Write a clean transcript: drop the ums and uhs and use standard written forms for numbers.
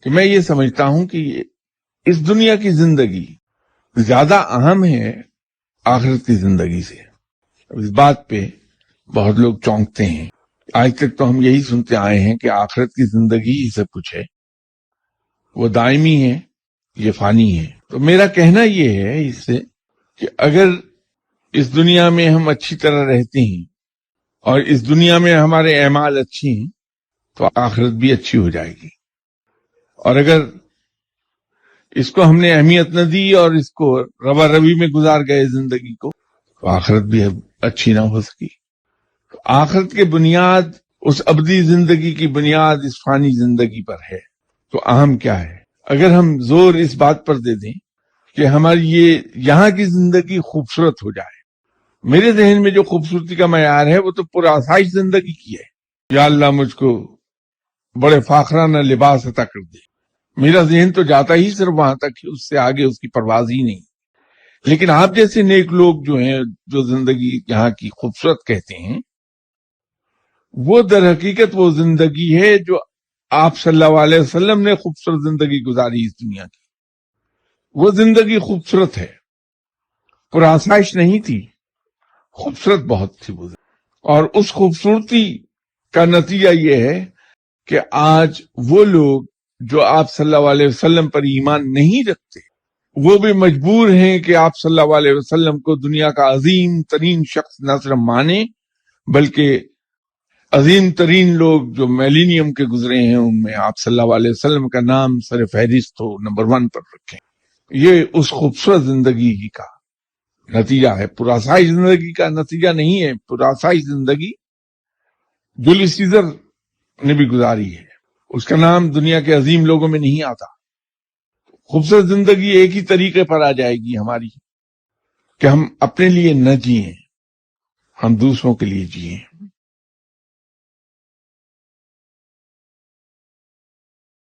کہ میں یہ سمجھتا ہوں کہ اس دنیا کی زندگی زیادہ اہم ہے آخرت کی زندگی سے. اس بات پہ بہت لوگ چونکتے ہیں. آج تک تو ہم یہی سنتے آئے ہیں کہ آخرت کی زندگی ہی سب کچھ ہے، وہ دائمی ہے، یہ فانی ہے. تو میرا کہنا یہ ہے اس سے کہ اگر اس دنیا میں ہم اچھی طرح رہتے ہیں اور اس دنیا میں ہمارے اعمال اچھی ہیں تو آخرت بھی اچھی ہو جائے گی. اور اگر اس کو ہم نے اہمیت نہ دی اور اس کو روا روی میں گزار گئے زندگی کو تو آخرت بھی اچھی نہ ہو سکی. تو آخرت کی بنیاد اس ابدی زندگی کی بنیاد اس فانی زندگی پر ہے. تو اہم کیا ہے؟ اگر ہم زور اس بات پر دے دیں کہ ہماری یہ یہاں کی زندگی خوبصورت ہو جائے. میرے ذہن میں جو خوبصورتی کا معیار ہے وہ تو پرآسائش زندگی کی ہے. یا اللہ مجھ کو بڑے فاخرانہ لباس عطا کر دے. میرا ذہن تو جاتا ہی صرف وہاں تک، اس سے آگے اس کی پرواز ہی نہیں. لیکن آپ جیسے نیک لوگ جو ہیں جو زندگی یہاں کی خوبصورت کہتے ہیں، وہ در حقیقت وہ زندگی ہے جو آپ صلی اللہ علیہ وسلم نے خوبصورت زندگی گزاری اس دنیا کی. وہ زندگی خوبصورت ہے، پرآسائش نہیں تھی، خوبصورت بہت تھی وہ. اور اس خوبصورتی کا نتیجہ یہ ہے کہ آج وہ لوگ جو آپ صلی اللہ علیہ وسلم پر ایمان نہیں رکھتے وہ بھی مجبور ہیں کہ آپ صلی اللہ علیہ وسلم کو دنیا کا عظیم ترین شخص نہ صرف مانے بلکہ عظیم ترین لوگ جو میلینیم کے گزرے ہیں ان میں آپ صلی اللہ علیہ وسلم کا نام سر فہرست ہو، نمبر 1 پر رکھیں. یہ اس خوبصورت زندگی ہی کا نتیجہ ہے، پرآسائش زندگی کا نتیجہ نہیں ہے. پرآسائش زندگی جولیس سیزر نے بھی گزاری ہے، اس کا نام دنیا کے عظیم لوگوں میں نہیں آتا. خوبصورت زندگی ایک ہی طریقے پر آ جائے گی ہماری کہ ہم اپنے لیے نہ جئیں، ہم دوسروں کے لیے جئیں.